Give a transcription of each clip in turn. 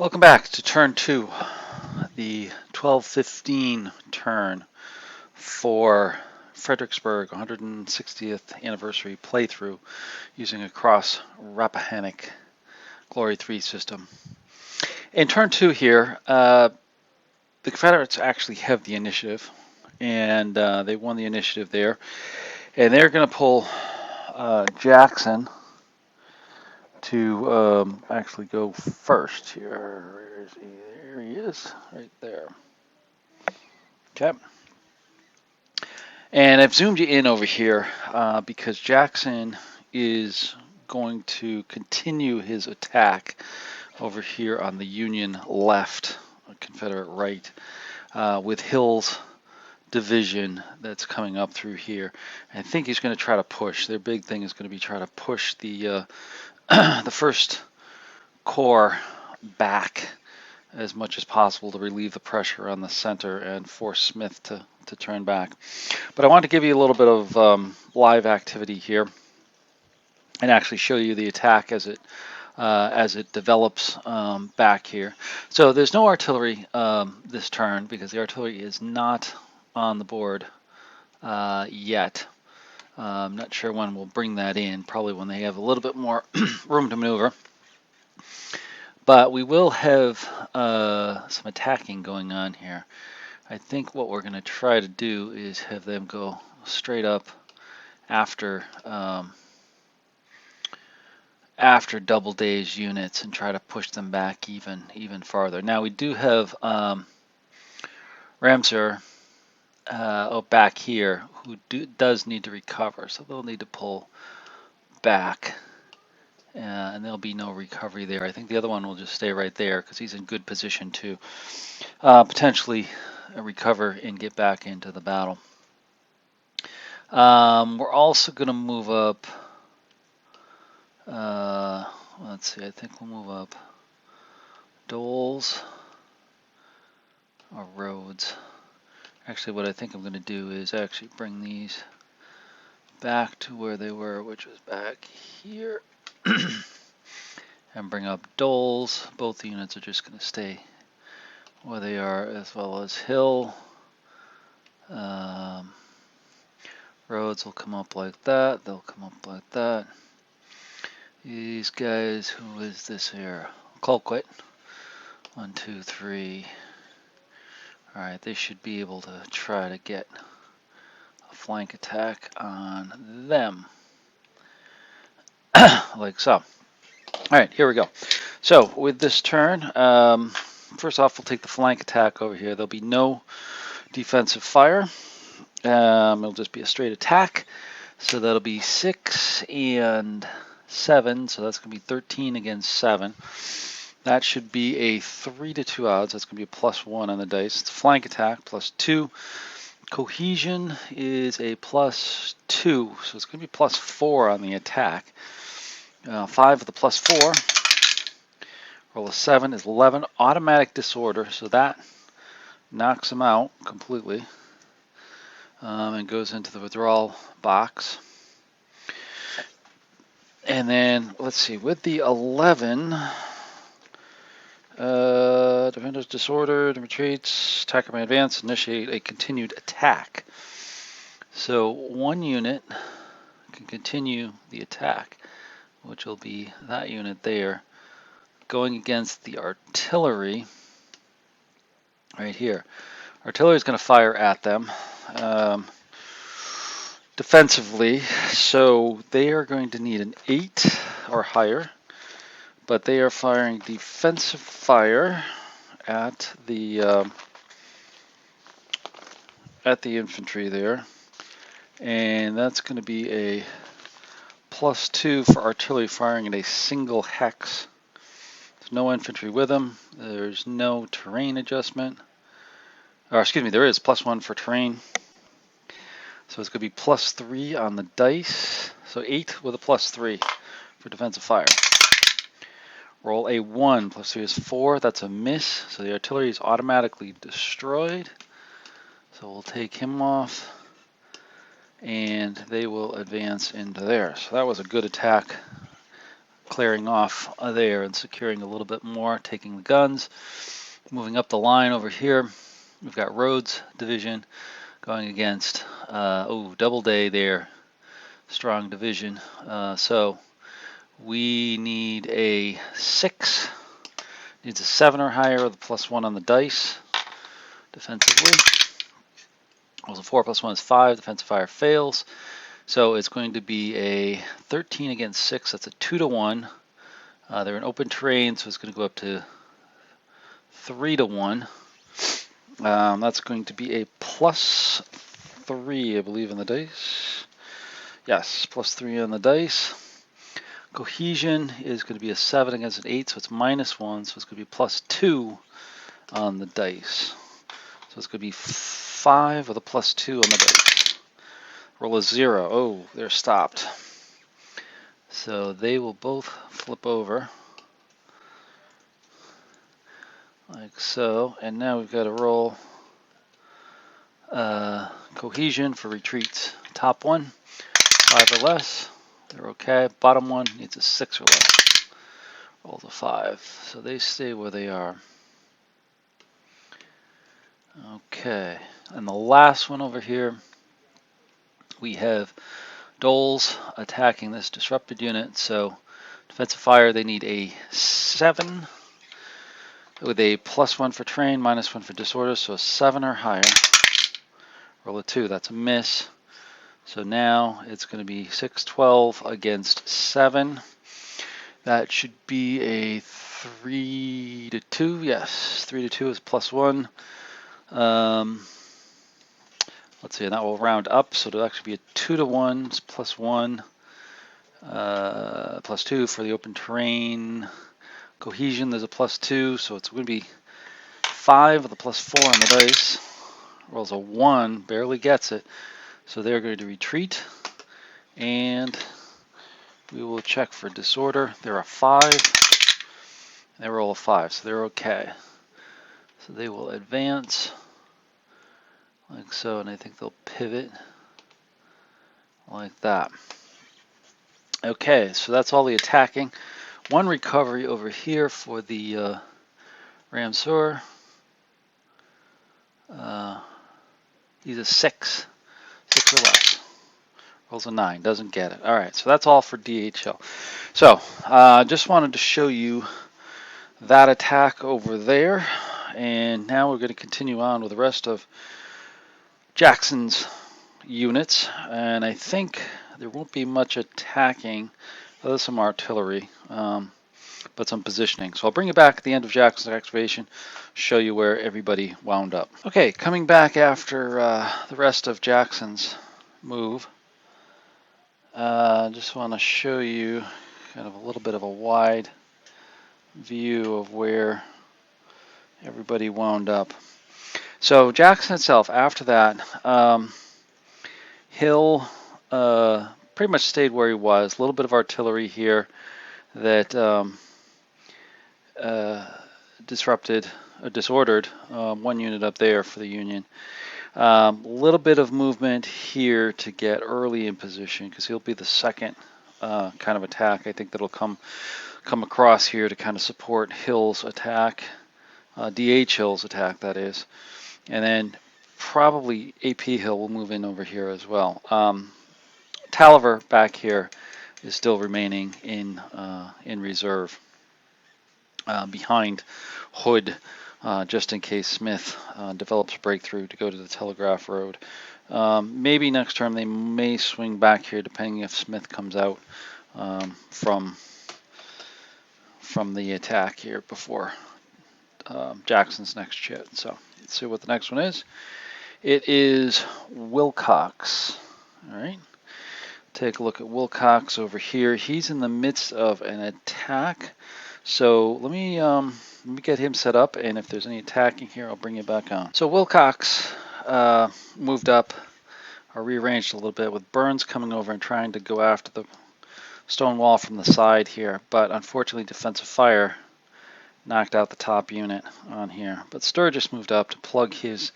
Welcome back to turn 2, the 12:15 turn for Fredericksburg 160th anniversary playthrough using a cross Rappahannock Glory 3 system. In turn 2 here, the Confederates actually have the initiative, and they won the initiative there, and they're going to pull Jackson to actually go first here. Where is he? There he is, right there. Okay. And I've zoomed you in over here because Jackson is going to continue his attack over here on the Union left, Confederate right, with Hill's division that's coming up through here. I think he's going to try to push. Their big thing is going to be try to push the the first corps back as much as possible to relieve the pressure on the center and force Smith to turn back. But I want to give you a little bit of live activity here and actually show you the attack as it develops back here. So there's no artillery this turn because the artillery is not on the board yet. I'm not sure when we'll bring that in, probably when they have a little bit more room to maneuver. But we will have some attacking going on here. I think what we're going to try to do is have them go straight up after Doubleday's units and try to push them back even farther. Now we do have Ramseur back here who does need to recover, so they'll need to pull back. And there'll be no recovery there. I think the other one will just stay right there because he's in good position to potentially recover and get back into the battle. We're also going to move up. Let's see, I think we'll move up Doles or Rhodes. Actually, what I think I'm going to do is actually bring these back to where they were, which was back here. And bring up Doles. Both units are just going to stay where they are, as well as Hill. Roads will come up like that. They'll come up like that. These guys, who is this here? Colquitt. 1, 2, 3. Alright, they should be able to try to get a flank attack on them. Like so. Alright, here we go. So, with this turn, first off, we'll take the flank attack over here. There'll be no defensive fire. It'll just be a straight attack. So that'll be 6 and 7. So that's going to be 13 against 7. That should be a 3-2 odds. That's going to be a +1 on the dice. It's a flank attack, +2. Cohesion is a +2. So it's going to be +4 on the attack. 5 with a +4. Roll a 7 is 11. Automatic disorder. So that knocks them out completely. And goes into the withdrawal box. And then, let's see, with the 11, defender's disorder, retreats, attacker may advance, initiate a continued attack. So one unit can continue the attack, which will be that unit there, going against the artillery right here. Artillery is going to fire at them defensively, so they are going to need an 8 or higher, but they are firing defensive fire at the infantry there, and that's going to be a +2 for artillery firing at a single hex. There's no infantry with them. There's no terrain adjustment. Or excuse me, there is +1 for terrain. So it's going to be +3 on the dice. So 8 with a +3 for defensive fire. Roll a 1. +3 is 4. That's a miss. So the artillery is automatically destroyed. So we'll take him off. And they will advance into there. So that was a good attack clearing off there and securing a little bit more, taking the guns. Moving up the line over here, we've got Rhodes Division going against, Doubleday there, strong division. So we need a 6, needs a 7 or higher with a +1 on the dice defensively. Well, a 4 + 1 is 5, defensive fire fails. So it's going to be a 13 against 6, that's a 2-1. They're in open terrain, so it's going to go up to 3-1. That's going to be a +3, I believe, in the dice. Yes, +3 on the dice. Cohesion is going to be a 7 against an 8, so it's -1, so it's going to be +2 on the dice. So it's going to be 5 with a +2 on the dice. Roll a 0. Oh, they're stopped. So they will both flip over. Like so. And now we've got to roll cohesion for retreats. Top one, 5 or less. They're okay. Bottom one needs a 6 or less. Rolls a 5. So they stay where they are. Okay. And the last one over here, we have Doles attacking this disrupted unit. So defensive fire, they need a 7 with a +1 for train, -1 for disorder. So a 7 or higher. Roll a 2. That's a miss. So now it's going to be 6, 12 against 7. That should be a 3-2. Yes, 3-2 is +1. Let's see, and that will round up, so it'll actually be a 2-1. It's +1, +2 for the open terrain. Cohesion, there's a +2, so it's going to be 5 with a +4 on the dice. Rolls a 1, barely gets it. So they're going to retreat, and we will check for disorder. They're a 5. They roll a 5, so they're okay. So they will advance like so, and I think they'll pivot like that. Okay, so that's all the attacking. One recovery over here for the Ramseur. He's a 6 or less. Rolls a 9, doesn't get it. All right, so that's all for DHL. So just wanted to show you that attack over there, and now we're going to continue on with the rest of Jackson's units, and I think there won't be much attacking. There's some artillery, but some positioning. So I'll bring you back at the end of Jackson's excavation, show you where everybody wound up. Okay, coming back after the rest of Jackson's move, just want to show you kind of a little bit of a wide view of where everybody wound up. So Jackson itself, after that, Hill pretty much stayed where he was. A little bit of artillery here that disordered one unit up there for the Union. A little bit of movement here to get early in position, because he'll be the second kind of attack. I think that'll come across here to kind of support Hill's attack, DH Hill's attack, that is. And then probably AP Hill will move in over here as well. Taliver back here is still remaining in reserve behind Hood, just in case Smith develops a breakthrough to go to the Telegraph Road. Maybe next term they may swing back here, depending if Smith comes out from the attack here before Jackson's next shit. So let's see what the next one is. It is Wilcox. All right. Take a look at Wilcox over here. He's in the midst of an attack. So let me get him set up, and if there's any attacking here, I'll bring you back on. So Wilcox moved up, or rearranged a little bit, with Burns coming over and trying to go after the stone wall from the side here. But unfortunately, defensive fire knocked out the top unit on here. But Sturgis moved up to plug his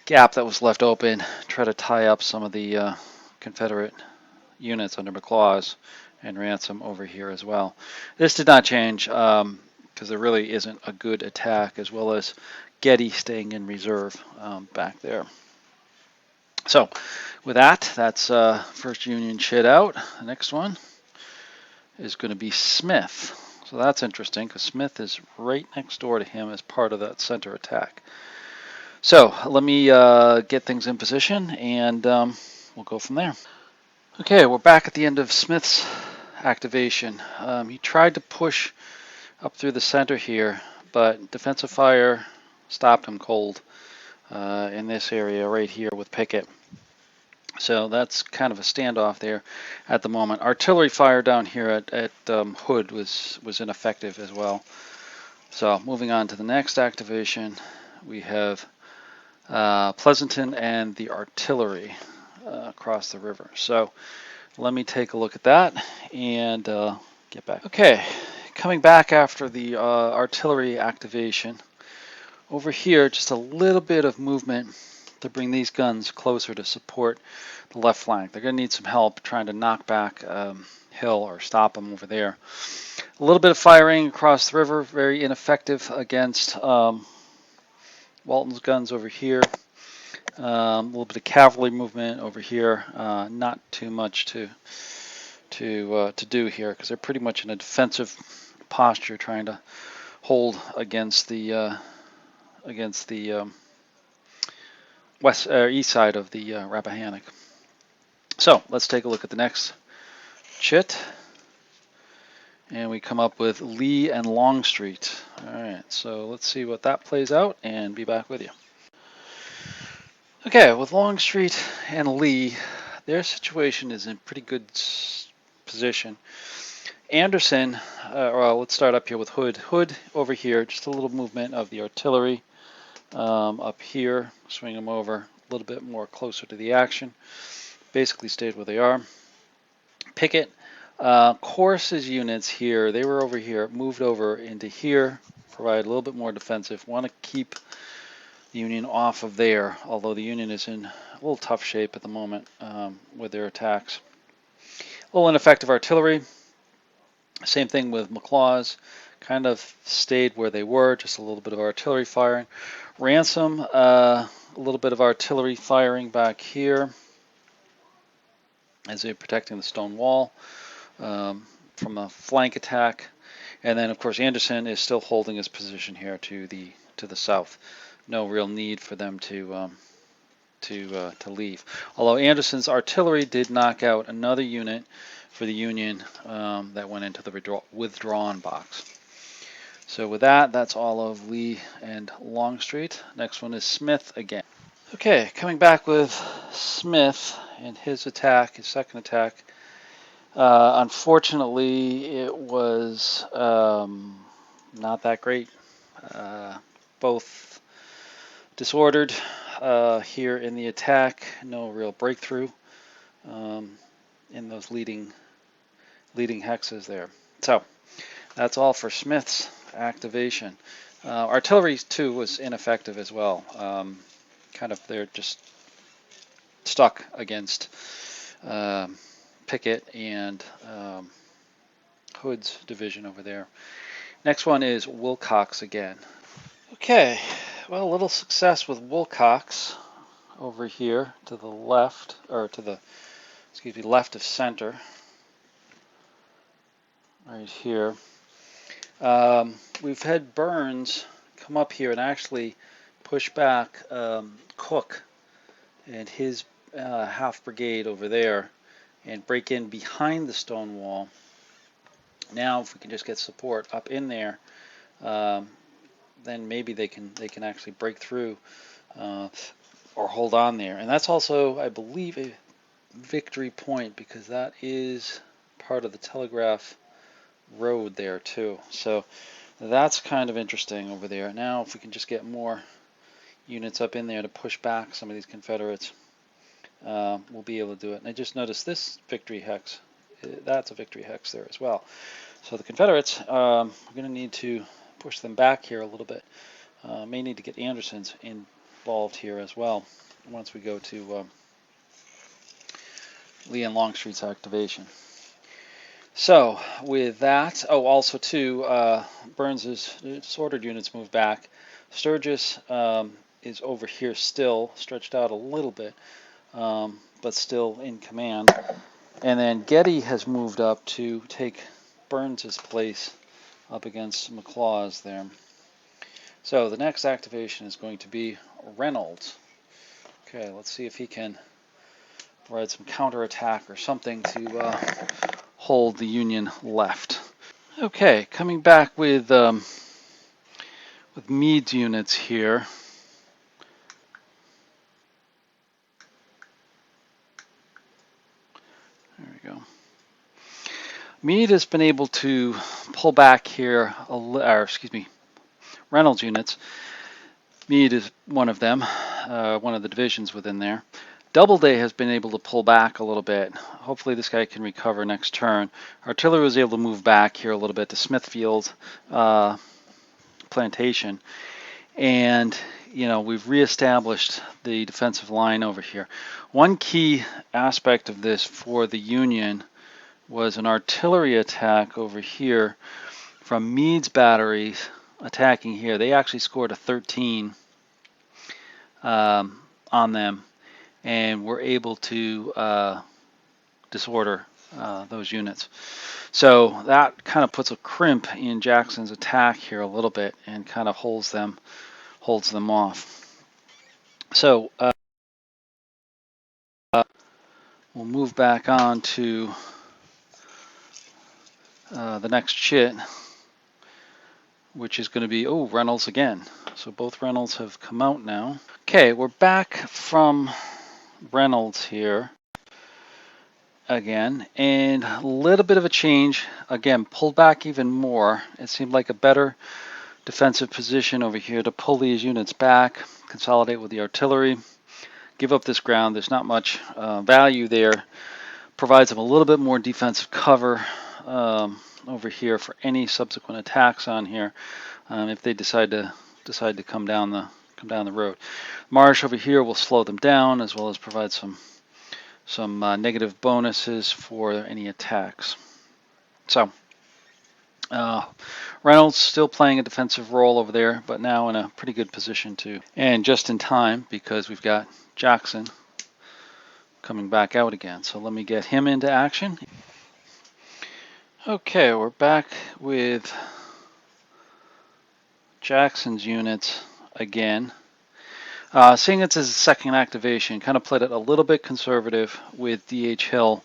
gap that was left open, try to tie up some of the Confederate units under McLaws and Ransom over here as well. This did not change because there really isn't a good attack, as well as Getty staying in reserve back there. So with that, that's first Union shit out. The next one is going to be Smith. So that's interesting because Smith is right next door to him as part of that center attack. So let me get things in position and we'll go from there. Okay, we're back at the end of Smith's activation. He tried to push up through the center here, but defensive fire stopped him cold in this area right here with Pickett. So that's kind of a standoff there at the moment. Artillery fire down here at Hood was ineffective as well. So moving on to the next activation, we have Pleasanton and the artillery across the river. So let me take a look at that and get back. Okay, coming back after the artillery activation. Over here, just a little bit of movement to bring these guns closer to support the left flank. They're going to need some help trying to knock back Hill or stop him over there. A little bit of firing across the river, very ineffective against Walton's guns over here. A little bit of cavalry movement over here. Not too much to do here because they're pretty much in a defensive posture, trying to hold against the west east side of the Rappahannock. So let's take a look at the next chit, and we come up with Lee and Longstreet. All right, so let's see what that plays out and be back with you. Okay, with Longstreet and Lee, their situation is in pretty good position. Anderson, well, let's start up here with Hood. Hood over here, just a little movement of the artillery up here, swing them over a little bit more closer to the action. Basically stayed where they are. Pickett, Corse's units here, they were over here, moved over into here, provide a little bit more defensive. Want to keep the Union off of there, although the Union is in a little tough shape at the moment with their attacks. A little ineffective artillery. Same thing with McLaws, kind of stayed where they were, just a little bit of artillery firing. Ransom, a little bit of artillery firing back here as they're protecting the stone wall from a flank attack. And then, of course, Anderson is still holding his position here to the south. No real need for them to leave. Although Anderson's artillery did knock out another unit for the Union that went into the withdrawn box. So with that, that's all of Lee and Longstreet. Next one is Smith again. Okay, coming back with Smith and his attack, his second attack. Unfortunately, it was not that great. Both disordered here in the attack. No real breakthrough in those leading hexes there. So that's all for Smith's activation. Artillery too was ineffective as well. Kind of they're just stuck against Pickett and Hood's division over there. Next one is Wilcox again. Okay, well, a little success with Wilcox over here to the left, or to the, excuse me, left of center, right here. We've had Burns come up here and actually push back Cook and his half brigade over there and break in behind the stone wall. Now, if we can just get support up in there, then maybe they can actually break through or hold on there. And that's also, I believe, a victory point because that is part of the Telegraph Road there too. So that's kind of interesting over there. Now, if we can just get more units up in there to push back some of these Confederates, we'll be able to do it. And I just noticed this victory hex. That's a victory hex there as well. So the Confederates, we're going to need to push them back here a little bit. May need to get Anderson's involved here as well once we go to Lee and Longstreet's activation. So with that, oh, also too, Burns's disordered units moved back. Sturgis is over here still, stretched out a little bit, but still in command. And then Getty has moved up to take Burns's place up against McLaws there. So the next activation is going to be Reynolds. Okay, let's see if he can provide some counterattack or something to hold the Union left. Okay, coming back with Meade's units here. There we go. Meade has been able to pull back here, or excuse me, Reynolds units. Meade is one of them, one of the divisions within there. Doubleday has been able to pull back a little bit. Hopefully this guy can recover next turn. Artillery was able to move back here a little bit to Smithfield Plantation. And, you know, we've reestablished the defensive line over here. One key aspect of this for the Union was an artillery attack over here from Meade's batteries attacking here. They actually scored a 13 on them and were able to disorder those units. So that kind of puts a crimp in Jackson's attack here a little bit and kind of holds them off. So we'll move back on to the next chit, which is going to be, oh, Reynolds again. So both Reynolds have come out now. Okay, we're back from Reynolds here again, and a little bit of a change. Again, pulled back even more. It seemed like a better defensive position over here to pull these units back, consolidate with the artillery, give up this ground. There's not much value there. Provides them a little bit more defensive cover over here for any subsequent attacks on here if they decide to come down the road. Marsh over here will slow them down as well as provide some negative bonuses for any attacks. So Reynolds still playing a defensive role over there, but now in a pretty good position too, and just in time because we've got Jackson coming back out again. So let me get him into action. Okay, we're back with Jackson's units again. Seeing it's his second activation, kind of played it a little bit conservative with D.H. Hill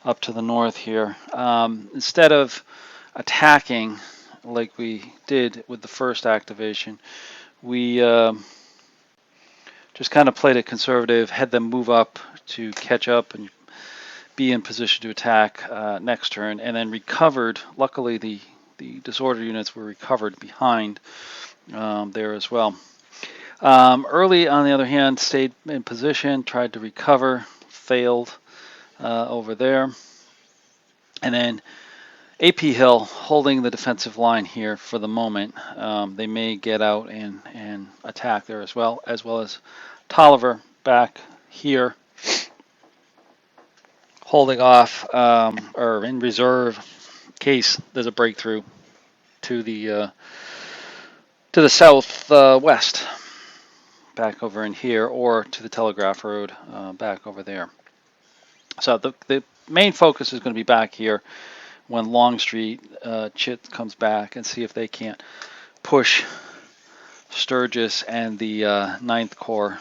up to the north here. Instead of attacking like we did with the first activation, we just kind of played it conservative, had them move up to catch up and be in position to attack next turn, and then recovered. Luckily, the disorder units were recovered behind there as well. Early, on the other hand, stayed in position, tried to recover, failed over there. And then A.P. Hill holding the defensive line here for the moment. They may get out and attack there as well as Tolliver back here holding off or in reserve in case there's a breakthrough to the southwest back over in here, or to the Telegraph Road back over there. So the main focus is going to be back here when Longstreet Chit comes back, and see if they can't push Sturgis and the 9th Corps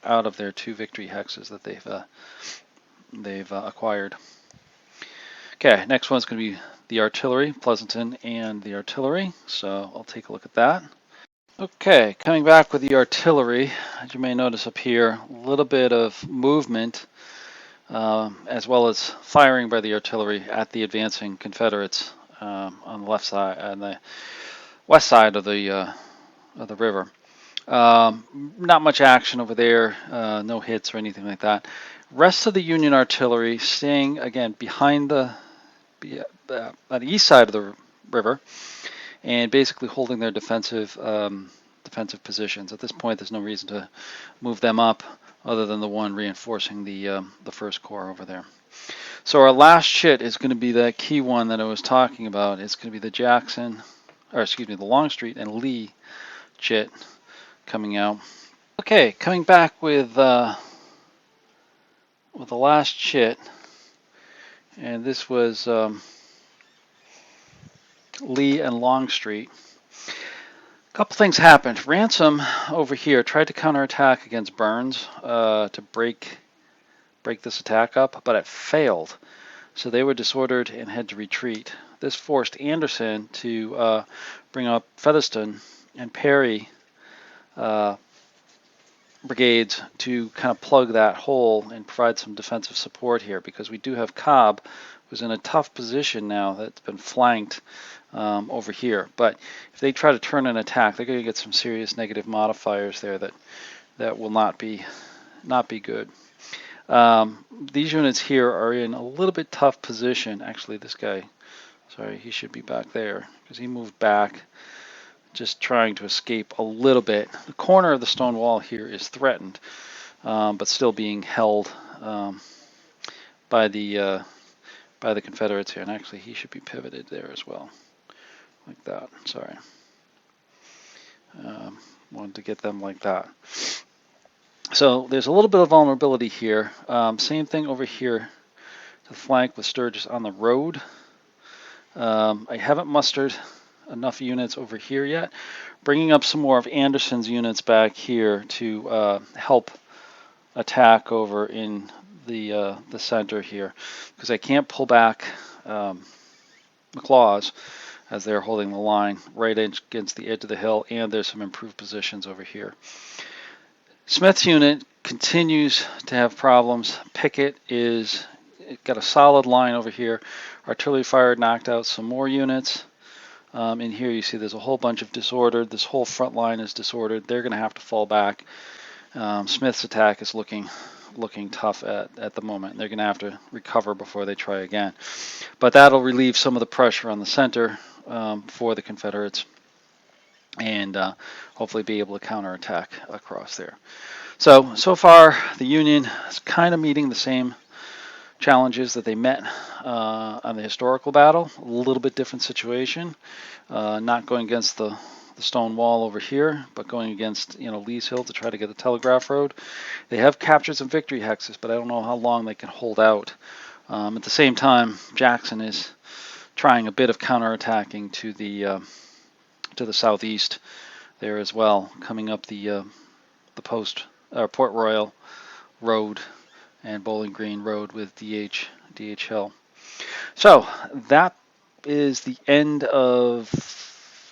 out of their 2 victory hexes that they've acquired. Okay, next one's going to be the artillery, Pleasanton and the artillery. So I'll take a look at that. Okay, coming back with the artillery, as you may notice up here, a little bit of movement as well as firing by the artillery at the advancing Confederates on the left side and the west side of the river. Not much action over there, no hits or anything like that. Rest of the Union artillery staying again behind on the east side of the river, and basically holding their defensive positions. At this point, there's no reason to move them up, other than the one reinforcing the 1st Corps over there. So our last chit is going to be that key one that I was talking about. It's going to be the Jackson, or excuse me, the Longstreet and Lee chit coming out. Okay, coming back with the last chit, and this was Lee and Longstreet. A couple things happened. Ransom over here tried to counterattack against Burns to break this attack up, but it failed. So they were disordered and had to retreat. This forced Anderson to bring up Featherston and Perry brigades to kind of plug that hole and provide some defensive support here, because we do have Cobb, who's in a tough position now that's been flanked over here. But if they try to turn an attack, they're going to get some serious negative modifiers there that will not be good. These units here are in a little bit tough position. Actually, this guy, sorry, he should be back there because he moved back, just trying to escape a little bit. The corner of the stone wall here is threatened, but still being held by the Confederates here. And actually, he should be pivoted there as well, like that. Sorry, wanted to get them like that. So there's a little bit of vulnerability here. Same thing over here to the flank with Sturgis on the road. I haven't mustered enough units over here yet. Bringing up some more of Anderson's units back here to help attack over in the center here, because I can't pull back McLaws as they're holding the line right against the edge of the hill, and there's some improved positions over here. Smith's unit continues to have problems. Pickett got a solid line over here. Artillery fire knocked out some more units. In here you see there's a whole bunch of disordered. This whole front line is disordered. They're going to have to fall back. Smith's attack is looking tough at the moment. They're going to have to recover before they try again. But that'll relieve some of the pressure on the center for the Confederates, and hopefully be able to counterattack across there. So far, the Union is kind of meeting the same challenges that they met on the historical battle. A little bit different situation. Not going against the stone wall over here, but going against Lee's Hill to try to get the Telegraph Road. They have captured some victory hexes, but I don't know how long they can hold out. At the same time, Jackson is trying a bit of counterattacking to the southeast there as well, coming up the Port Royal Road and Bowling Green Road with DH Hill. So that is the end of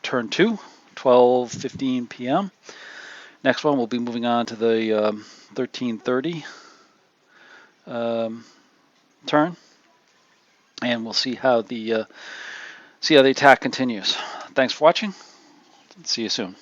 turn 2, 12:15 p.m. Next one, we'll be moving on to the 13:30 turn, and we'll see how the attack continues. Thanks for watching. See you soon.